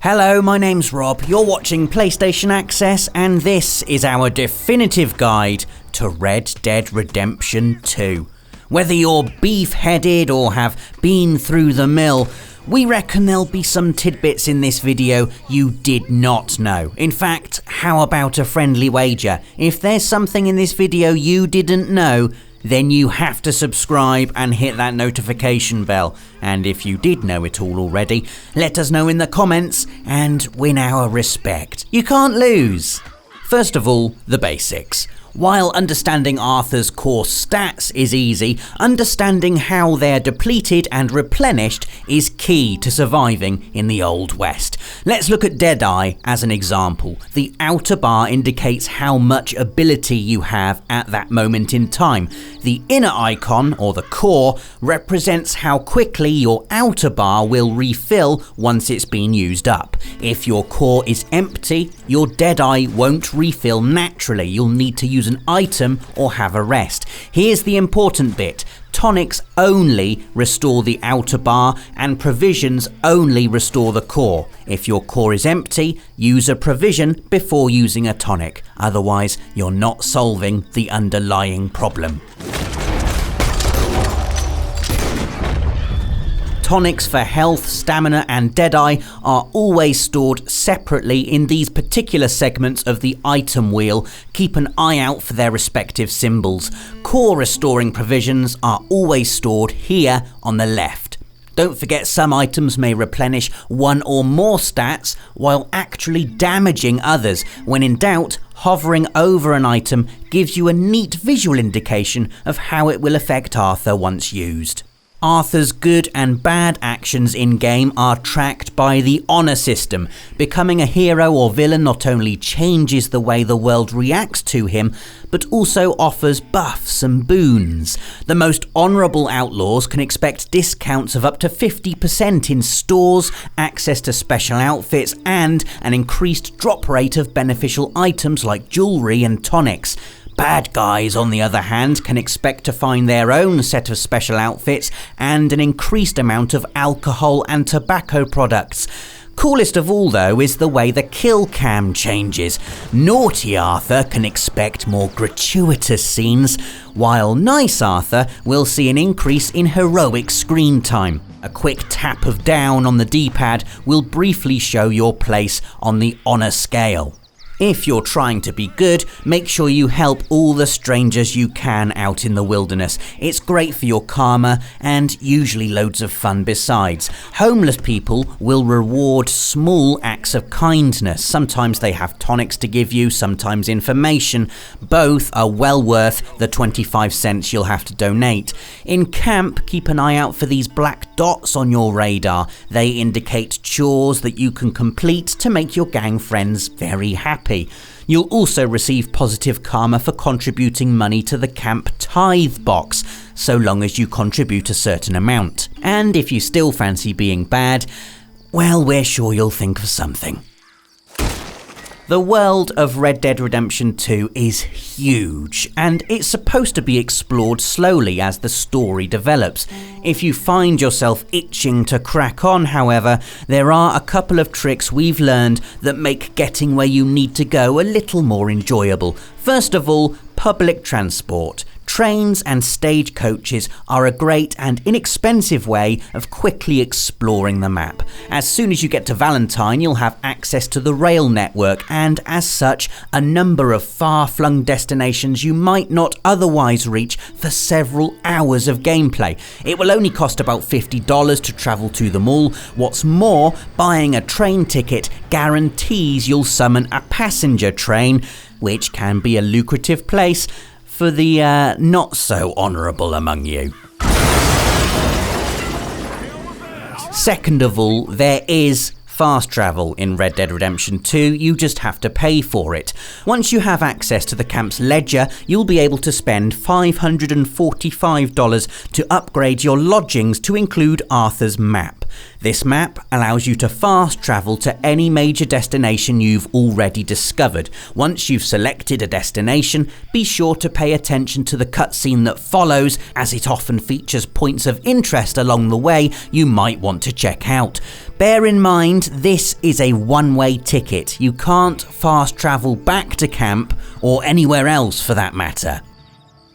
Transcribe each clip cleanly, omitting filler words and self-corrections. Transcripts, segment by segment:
Hello, my name's Rob, you're watching PlayStation Access, and this is our definitive guide to Red Dead Redemption 2. Whether you're beef-headed or have been through the mill, we reckon there'll be some tidbits in this video you did not know. In fact, how about a friendly wager? If there's something in this video you didn't know, then you have to subscribe and hit that notification bell. And if you did know it all already, let us know in the comments and win our respect. You can't lose. First of all, the basics. While understanding Arthur's core stats is easy, understanding how they're depleted and replenished is key to surviving in the Old West. Let's look at Deadeye as an example. The outer bar indicates how much ability you have at that moment in time. The inner icon, or the core, represents how quickly your outer bar will refill once it's been used up. If your core is empty, your Deadeye won't refill naturally. You'll need to use an item or have a rest. Here's the important bit. Tonics only restore the outer bar and provisions only restore the core. If your core is empty, use a provision before using a tonic. Otherwise, you're not solving the underlying problem. Tonics for health, stamina and Deadeye are always stored separately in these particular segments of the item wheel. Keep an eye out for their respective symbols. Core restoring provisions are always stored here on the left. Don't forget, some items may replenish one or more stats while actually damaging others. When in doubt, hovering over an item gives you a neat visual indication of how it will affect Arthur once used. Arthur's good and bad actions in-game are tracked by the honour system. Becoming a hero or villain not only changes the way the world reacts to him, but also offers buffs and boons. The most honourable outlaws can expect discounts of up to 50% in stores, access to special outfits, and an increased drop rate of beneficial items like jewellery and tonics. Bad guys, on the other hand, can expect to find their own set of special outfits and an increased amount of alcohol and tobacco products. Coolest of all, though, is the way the kill cam changes. Naughty Arthur can expect more gratuitous scenes, while nice Arthur will see an increase in heroic screen time. A quick tap of down on the D-pad will briefly show your place on the honour scale. If you're trying to be good, make sure you help all the strangers you can out in the wilderness. It's great for your karma and usually loads of fun besides. Homeless people will reward small acts of kindness. Sometimes they have tonics to give you, sometimes information. Both are well worth the 25 cents you'll have to donate. In camp, keep an eye out for these black dots on your radar. They indicate chores that you can complete to make your gang friends very happy. You'll also receive positive karma for contributing money to the camp tithe box, so long as you contribute a certain amount. And if you still fancy being bad, well, we're sure you'll think of something. The world of Red Dead Redemption 2 is huge, and it's supposed to be explored slowly as the story develops. If you find yourself itching to crack on, however, there are a couple of tricks we've learned that make getting where you need to go a little more enjoyable. First of all, public transport. Trains and stagecoaches are a great and inexpensive way of quickly exploring the map. As soon as you get to Valentine, you'll have access to the rail network and, as such, a number of far-flung destinations you might not otherwise reach for several hours of gameplay. It will only cost about $50 to travel to them all. What's more, buying a train ticket guarantees you'll summon a passenger train, which can be a lucrative place for the not so honourable among you. Second of all, there is fast travel in Red Dead Redemption 2, you just have to pay for it. Once you have access to the camp's ledger, you'll be able to spend $545 to upgrade your lodgings to include Arthur's map. This map allows you to fast travel to any major destination you've already discovered. Once you've selected a destination, be sure to pay attention to the cutscene that follows, as it often features points of interest along the way you might want to check out. Bear in mind, this is a one-way ticket. You can't fast travel back to camp, or anywhere else for that matter.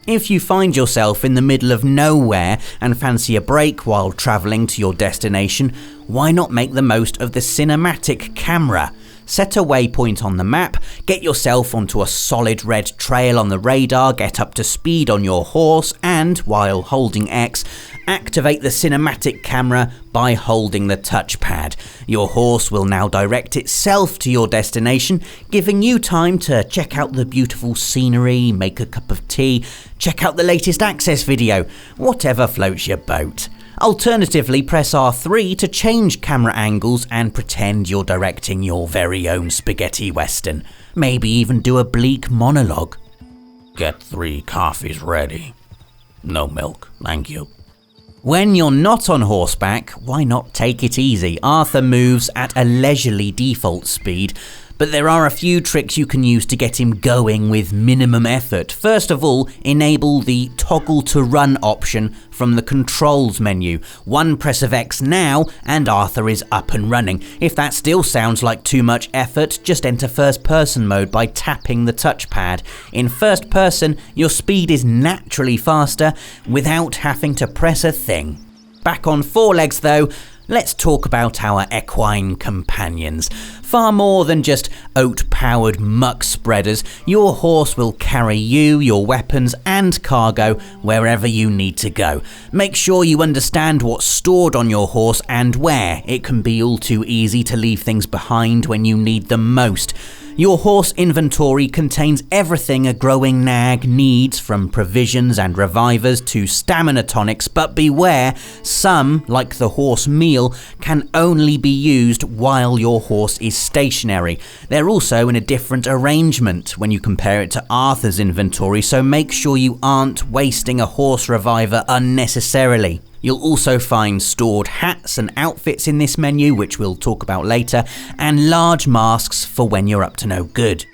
If you find yourself in the middle of nowhere and fancy a break while travelling to your destination, why not make the most of the cinematic camera? Set a waypoint on the map, get yourself onto a solid red trail on the radar, get up to speed on your horse, and, while holding X, activate the cinematic camera by holding the touchpad. Your horse will now direct itself to your destination, giving you time to check out the beautiful scenery, make a cup of tea, check out the latest access video, whatever floats your boat. Alternatively, press R3 to change camera angles and pretend you're directing your very own spaghetti western. Maybe even do a bleak monologue. Get 3 coffees ready. No milk, thank you. When you're not on horseback, why not take it easy? Arthur moves at a leisurely default speed, but there are a few tricks you can use to get him going with minimum effort. First of all, enable the toggle to run option from the controls menu. One press of X now and Arthur is up and running. If that still sounds like too much effort, just enter first person mode by tapping the touchpad. In first person, your speed is naturally faster without having to press a thing. Back on 4 legs though, let's talk about our equine companions. Far more than just oat-powered muck spreaders, your horse will carry you, your weapons and cargo wherever you need to go. Make sure you understand what's stored on your horse and where. It can be all too easy to leave things behind when you need them most. Your horse inventory contains everything a growing nag needs, from provisions and revivers to stamina tonics, but beware, some, like the horse meal, can only be used while your horse is stationary. They're also in a different arrangement when you compare it to Arthur's inventory, so make sure you aren't wasting a horse reviver unnecessarily. You'll also find stored hats and outfits in this menu, which we'll talk about later, and large masks for when you're up to no good.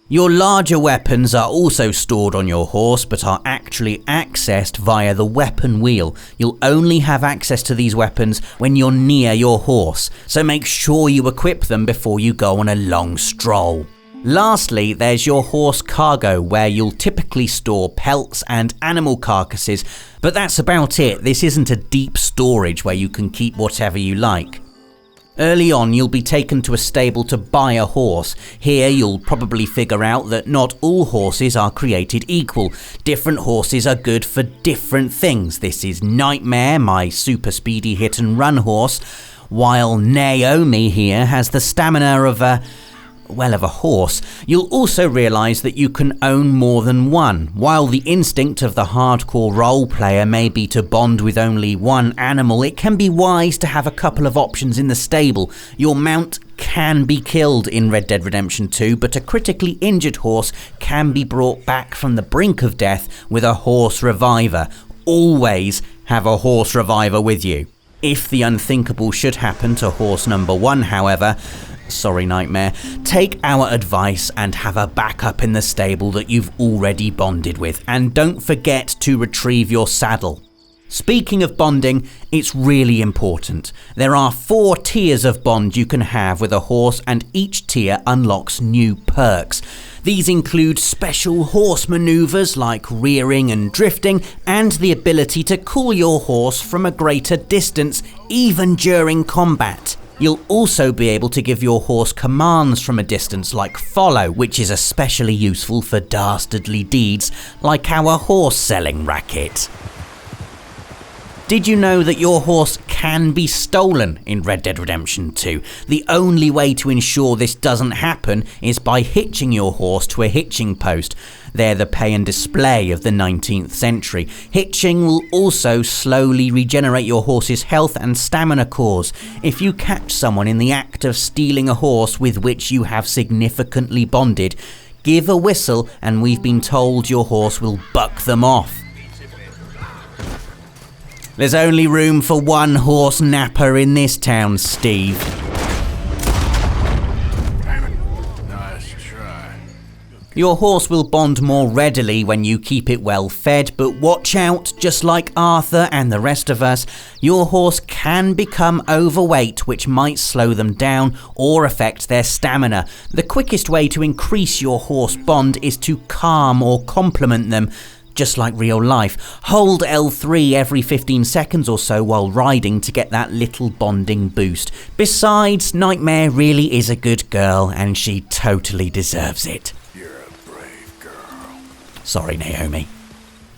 Your larger weapons are also stored on your horse, but are actually accessed via the weapon wheel. You'll only have access to these weapons when you're near your horse, so make sure you equip them before you go on a long stroll. Lastly, there's your horse cargo, where you'll typically store pelts and animal carcasses, but that's about it. This isn't a deep storage where you can keep whatever you like. Early on, you'll be taken to a stable to buy a horse. Here, you'll probably figure out that not all horses are created equal. Different horses are good for different things. This is Nightmare, my super speedy hit and run horse, while Naomi here has the stamina of a horse. You'll also realise that you can own more than one. While the instinct of the hardcore role player may be to bond with only one animal, it can be wise to have a couple of options in the stable. Your mount can be killed in Red Dead Redemption 2, but a critically injured horse can be brought back from the brink of death with a horse reviver. Always have a horse reviver with you. If the unthinkable should happen to horse number 1, however, sorry Nightmare, take our advice and have a backup in the stable that you've already bonded with, and don't forget to retrieve your saddle. Speaking of bonding, it's really important. There are 4 tiers of bond you can have with a horse, and each tier unlocks new perks. These include special horse maneuvers like rearing and drifting, and the ability to cool your horse from a greater distance, even during combat. You'll also be able to give your horse commands from a distance like follow, which is especially useful for dastardly deeds like our horse selling racket. Did you know that your horse can be stolen in Red Dead Redemption 2? The only way to ensure this doesn't happen is by hitching your horse to a hitching post. They're the pay and display of the 19th century. Hitching will also slowly regenerate your horse's health and stamina cores. If you catch someone in the act of stealing a horse with which you have significantly bonded, give a whistle and we've been told your horse will buck them off. There's only room for one horse napper in this town, Steve. Nice try. Your horse will bond more readily when you keep it well fed, but watch out, just like Arthur and the rest of us, your horse can become overweight, which might slow them down or affect their stamina. The quickest way to increase your horse bond is to calm or compliment them. Just like real life, hold L3 every 15 seconds or so while riding to get that little bonding boost. Besides, Nightmare really is a good girl and she totally deserves it. You're a brave girl. Sorry, Naomi.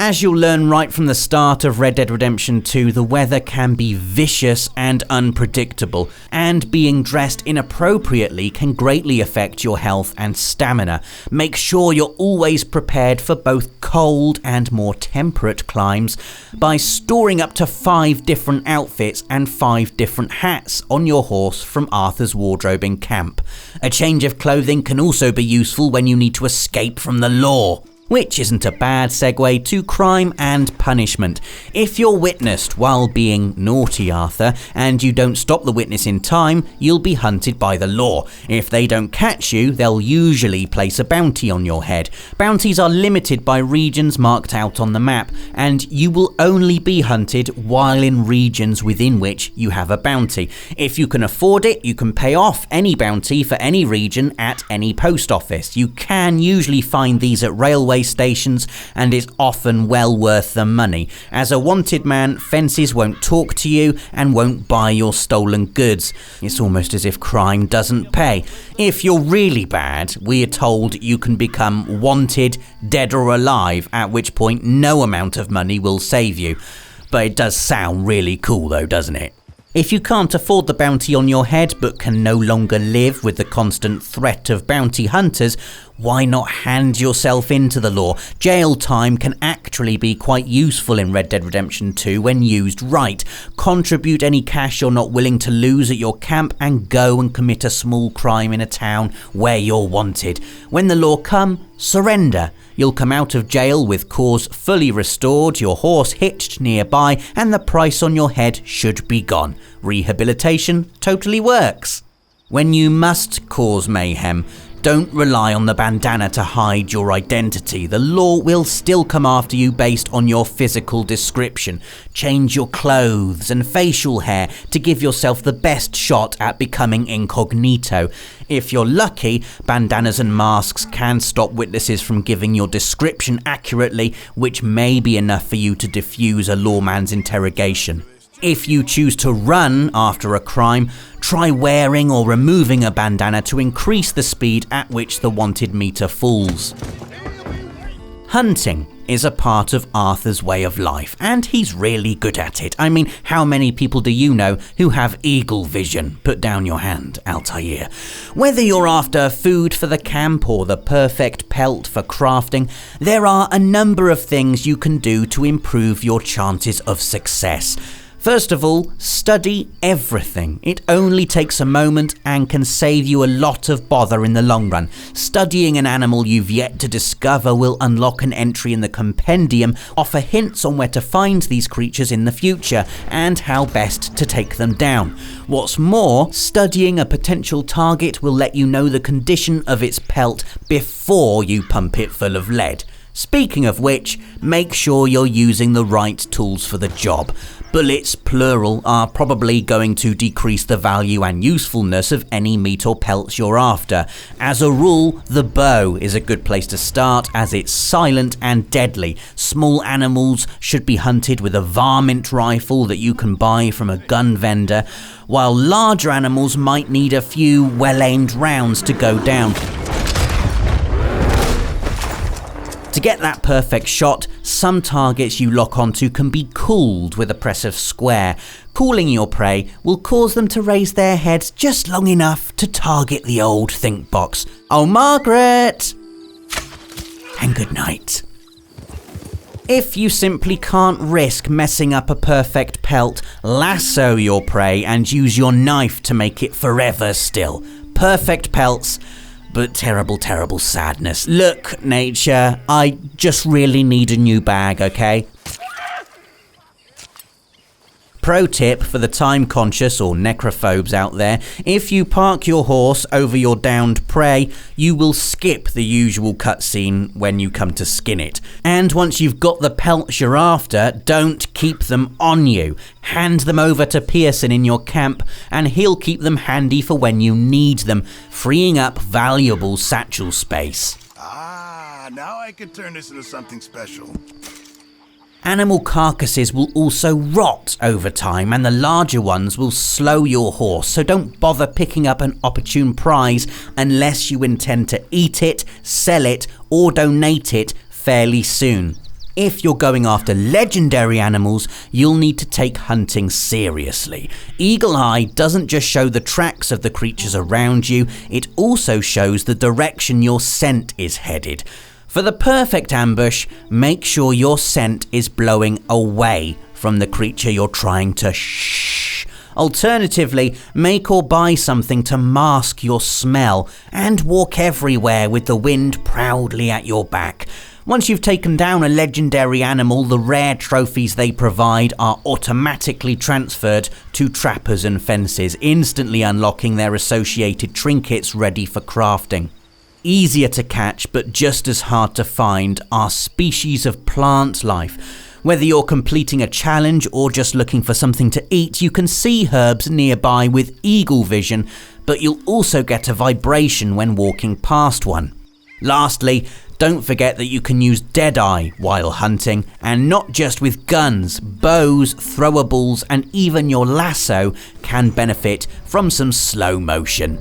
As you'll learn right from the start of Red Dead Redemption 2, the weather can be vicious and unpredictable, and being dressed inappropriately can greatly affect your health and stamina. Make sure you're always prepared for both cold and more temperate climes by storing up to 5 different outfits and 5 different hats on your horse from Arthur's wardrobe in camp. A change of clothing can also be useful when you need to escape from the law. Which isn't a bad segue to crime and punishment. If you're witnessed while being naughty, Arthur, and you don't stop the witness in time, you'll be hunted by the law. If they don't catch you, they'll usually place a bounty on your head. Bounties are limited by regions marked out on the map, and you will only be hunted while in regions within which you have a bounty. If you can afford it, you can pay off any bounty for any region at any post office. You can usually find these at railway stations, and is often well worth the money. As a wanted man, fences won't talk to you and won't buy your stolen goods. It's almost as if crime doesn't pay. If you're really bad, we are told you can become wanted, dead or alive, at which point no amount of money will save you. But it does sound really cool though, doesn't it? If you can't afford the bounty on your head but can no longer live with the constant threat of bounty hunters, why not hand yourself into the law? Jail time can actually be quite useful in Red Dead Redemption 2 when used right. Contribute any cash you're not willing to lose at your camp and go and commit a small crime in a town where you're wanted. When the law come, surrender. You'll come out of jail with cause fully restored, your horse hitched nearby, and the price on your head should be gone. Rehabilitation totally works. When you must cause mayhem, don't rely on the bandana to hide your identity. The law will still come after you based on your physical description. Change your clothes and facial hair to give yourself the best shot at becoming incognito. If you're lucky, bandanas and masks can stop witnesses from giving your description accurately, which may be enough for you to defuse a lawman's interrogation. If you choose to run after a crime, try wearing or removing a bandana to increase the speed at which the wanted meter falls. Hunting is a part of Arthur's way of life, and he's really good at it. I mean, how many people do you know who have eagle vision? Put down your hand, Altair. Whether you're after food for the camp or the perfect pelt for crafting, there are a number of things you can do to improve your chances of success. First of all, study everything. It only takes a moment and can save you a lot of bother in the long run. Studying an animal you've yet to discover will unlock an entry in the compendium, offer hints on where to find these creatures in the future, and how best to take them down. What's more, studying a potential target will let you know the condition of its pelt before you pump it full of lead. Speaking of which, make sure you're using the right tools for the job. Bullets, plural, are probably going to decrease the value and usefulness of any meat or pelts you're after. As a rule, the bow is a good place to start as it's silent and deadly. Small animals should be hunted with a varmint rifle that you can buy from a gun vendor, while larger animals might need a few well-aimed rounds to go down. To get that perfect shot, some targets you lock onto can be cooled with a press of square. Cooling your prey will cause them to raise their heads just long enough to target the old think box. Oh, Margaret! And good night. If you simply can't risk messing up a perfect pelt, lasso your prey and use your knife to make it forever still. Perfect pelts, but terrible, terrible sadness. Look, nature, I just really need a new bag, okay? Pro tip for the time conscious or necrophobes out there: if you park your horse over your downed prey, you will skip the usual cutscene when you come to skin it. And once you've got the pelts you're after, don't keep them on you. Hand them over to Pearson in your camp and he'll keep them handy for when you need them, freeing up valuable satchel space. Ah, now I can turn this into something special. Animal carcasses will also rot over time, and the larger ones will slow your horse, so don't bother picking up an opportune prize unless you intend to eat it, sell it, or donate it fairly soon. If you're going after legendary animals, you'll need to take hunting seriously. Eagle Eye doesn't just show the tracks of the creatures around you, it also shows the direction your scent is headed. For the perfect ambush, make sure your scent is blowing away from the creature you're trying to shh. Alternatively, make or buy something to mask your smell and walk everywhere with the wind proudly at your back. Once you've taken down a legendary animal, the rare trophies they provide are automatically transferred to trappers and fences, instantly unlocking their associated trinkets ready for crafting. Easier to catch, but just as hard to find, are species of plant life. Whether you're completing a challenge or just looking for something to eat, you can see herbs nearby with eagle vision, but you'll also get a vibration when walking past one. Lastly, don't forget that you can use Deadeye while hunting, and not just with guns. Bows, throwables, and even your lasso can benefit from some slow motion.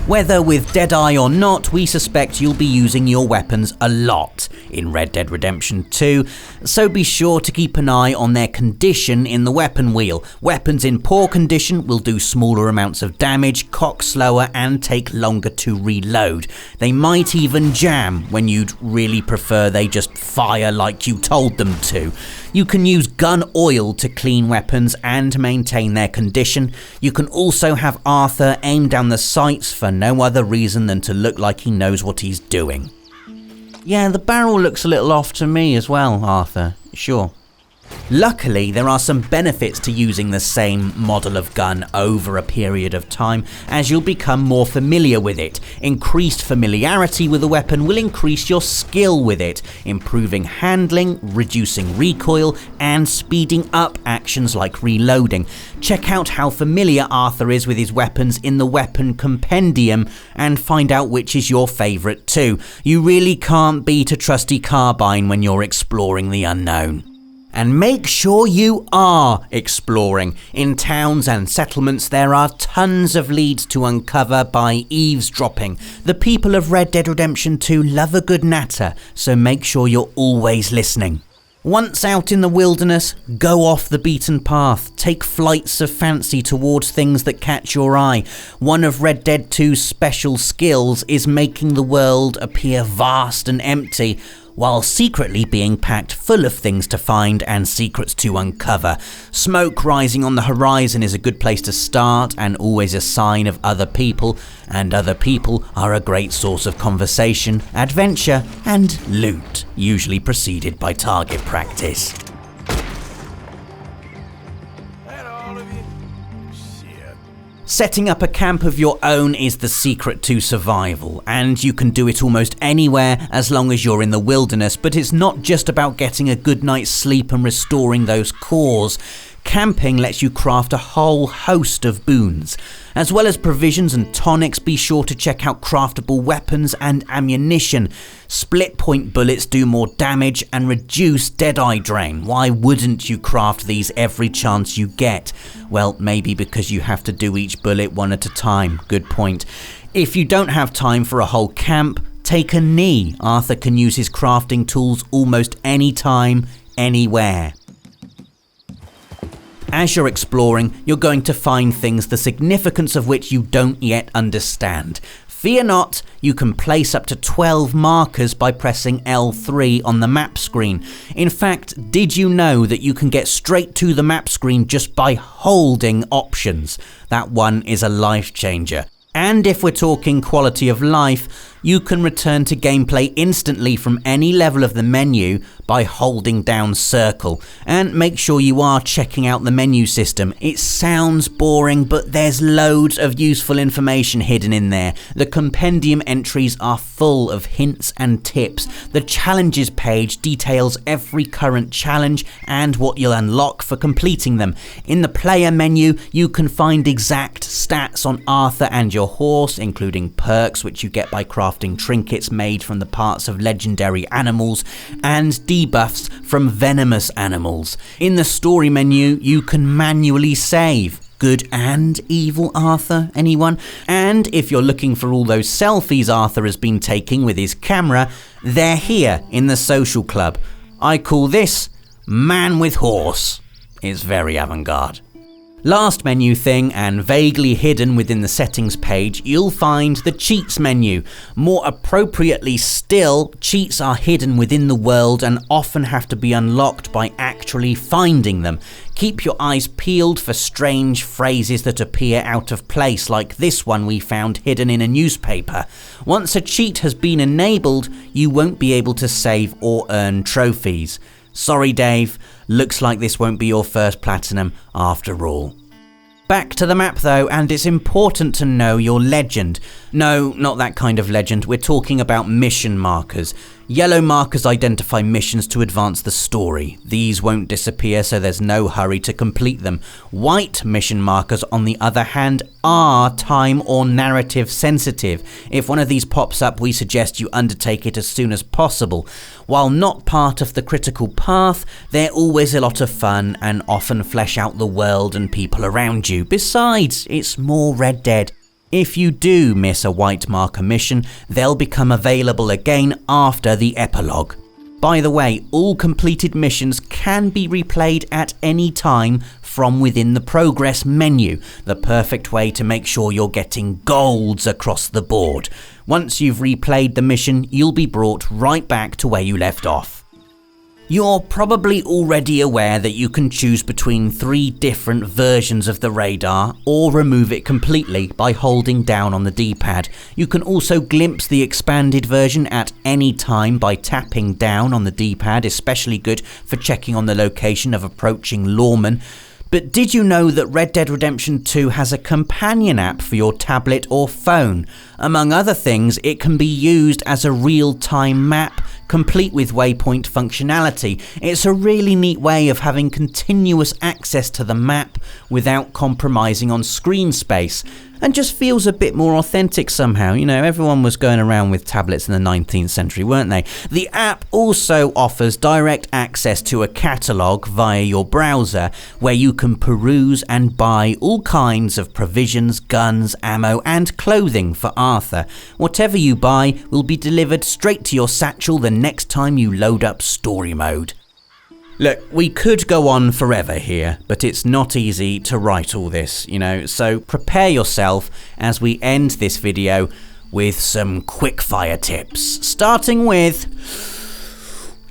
Whether with Deadeye or not, we suspect you'll be using your weapons a lot in Red Dead Redemption 2, so be sure to keep an eye on their condition in the weapon wheel. Weapons in poor condition will do smaller amounts of damage, cock slower, and take longer to reload. They might even jam when you'd really prefer they just fire like you told them to. You can use gun oil to clean weapons and maintain their condition. You can also have Arthur aim down the sights for no other reason than to look like he knows what he's doing. Yeah, the barrel looks a little off to me as well, Arthur. Sure. Luckily, there are some benefits to using the same model of gun over a period of time, as you'll become more familiar with it. Increased familiarity with a weapon will increase your skill with it, improving handling, reducing recoil, and speeding up actions like reloading. Check out how familiar Arthur is with his weapons in the weapon compendium and find out which is your favourite too. You really can't beat a trusty carbine when you're exploring the unknown. And make sure you are exploring. In towns and settlements, there are tons of leads to uncover by eavesdropping. The people of Red Dead Redemption 2 love a good natter, so make sure you're always listening. Once out in the wilderness, go off the beaten path. Take flights of fancy towards things that catch your eye. One of Red Dead 2's special skills is making the world appear vast and empty, while secretly being packed full of things to find and secrets to uncover. Smoke rising on the horizon is a good place to start and always a sign of other people, and other people are a great source of conversation, adventure, and loot, usually preceded by target practice. Setting up a camp of your own is the secret to survival, and you can do it almost anywhere as long as you're in the wilderness, but it's not just about getting a good night's sleep and restoring those cores. Camping lets you craft a whole host of boons. As well as provisions and tonics, be sure to check out craftable weapons and ammunition. Split point bullets do more damage and reduce deadeye drain. Why wouldn't you craft these every chance you get? Well, maybe because you have to do each bullet one at a time. Good point. If you don't have time for a whole camp, take a knee. Arthur can use his crafting tools almost any time, anywhere. As you're exploring, you're going to find things the significance of which you don't yet understand. Fear not, you can place up to 12 markers by pressing L3 on the map screen. In fact, did you know that you can get straight to the map screen just by holding options? That one is a life changer. And if we're talking quality of life, you can return to gameplay instantly from any level of the menu by holding down circle. And make sure you are checking out the menu system. It sounds boring, but there's loads of useful information hidden in there. The compendium entries are full of hints and tips. The challenges page details every current challenge and what you'll unlock for completing them. In the player menu, you can find exact stats on Arthur and your horse, including perks which you get by crafting trinkets made from the parts of legendary animals, and debuffs from venomous animals. In the story menu, you can manually save. Good and evil Arthur, anyone? And if you're looking for all those selfies Arthur has been taking with his camera, they're here in the social club. I call this Man with Horse. It's very avant-garde. Last menu thing, and vaguely hidden within the settings page, you'll find the cheats menu. More appropriately still, cheats are hidden within the world and often have to be unlocked by actually finding them. Keep your eyes peeled for strange phrases that appear out of place, like this one we found hidden in a newspaper. Once a cheat has been enabled, you won't be able to save or earn trophies. Sorry Dave, looks like this won't be your first platinum after all. Back to the map though, and it's important to know your legend. No, not that kind of legend, we're talking about mission markers. Yellow markers identify missions to advance the story. These won't disappear, so there's no hurry to complete them. White mission markers, on the other hand, are time or narrative sensitive. If one of these pops up, we suggest you undertake it as soon as possible. While not part of the critical path, they're always a lot of fun and often flesh out the world and people around you. Besides, it's more Red Dead. If you do miss a white marker mission, they'll become available again after the epilogue. By the way, all completed missions can be replayed at any time from within the progress menu, the perfect way to make sure you're getting golds across the board. Once you've replayed the mission, you'll be brought right back to where you left off. You're probably already aware that you can choose between 3 different versions of the radar or remove it completely by holding down on the D-pad. You can also glimpse the expanded version at any time by tapping down on the D-pad, especially good for checking on the location of approaching lawmen. But did you know that Red Dead Redemption 2 has a companion app for your tablet or phone? Among other things, it can be used as a real-time map, complete with waypoint functionality. It's a really neat way of having continuous access to the map without compromising on screen space, and just feels a bit more authentic somehow. You know, everyone was going around with tablets in the 19th century, weren't they? The app also offers direct access to a catalogue via your browser, where you can peruse and buy all kinds of provisions, guns, ammo and clothing for Arthur. Whatever you buy will be delivered straight to your satchel the next time you load up story mode. Look, we could go on forever here, but it's not easy to write all this, you know, so prepare yourself as we end this video with some quickfire tips, starting with...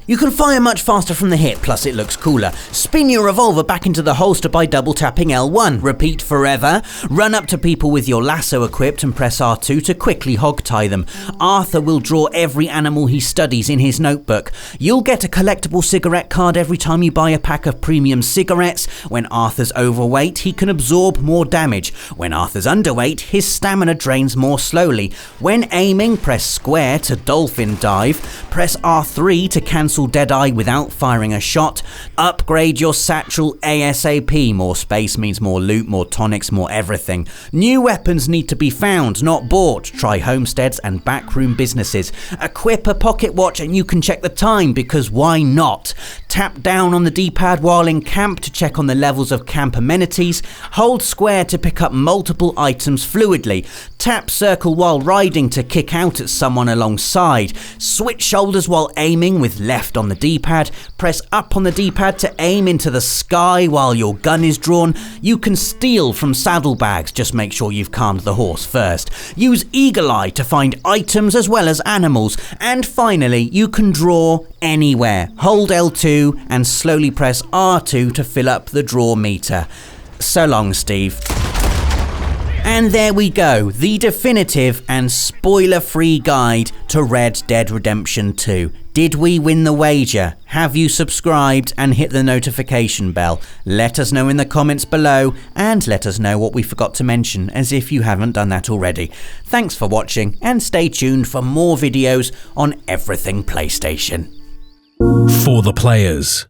You can fire much faster from the hip, plus it looks cooler. Spin your revolver back into the holster by double tapping L1. Repeat forever. Run up to people with your lasso equipped and press R2 to quickly hog tie them. Arthur will draw every animal he studies in his notebook. You'll get a collectible cigarette card every time you buy a pack of premium cigarettes. When Arthur's overweight, he can absorb more damage. When Arthur's underweight, his stamina drains more slowly. When aiming, press square to dolphin dive. Press R3 to cancel Deadeye without firing a shot. Upgrade your satchel ASAP. More space means more loot, more tonics, more everything. New weapons need to be found, not bought. Try homesteads and backroom businesses. Equip a pocket watch and you can check the time, because why not? Tap down on the D-pad while in camp to check on the levels of camp amenities. Hold square to pick up multiple items fluidly. Tap circle while riding to kick out at someone alongside. Switch shoulders while aiming with left on the D-pad. Press up on the D-pad to aim into the sky while your gun is drawn. You can steal from saddlebags, just make sure you've calmed the horse first. Use Eagle Eye to find items as well as animals. And finally, you can draw anywhere. Hold L2 and slowly press R2 to fill up the draw meter. So long, Steve. And there we go, the definitive and spoiler-free guide to Red Dead Redemption 2. Did we win the wager? Have you subscribed and hit the notification bell? Let us know in the comments below, and let us know what we forgot to mention, as if you haven't done that already. Thanks for watching, and stay tuned for more videos on everything PlayStation. For the players.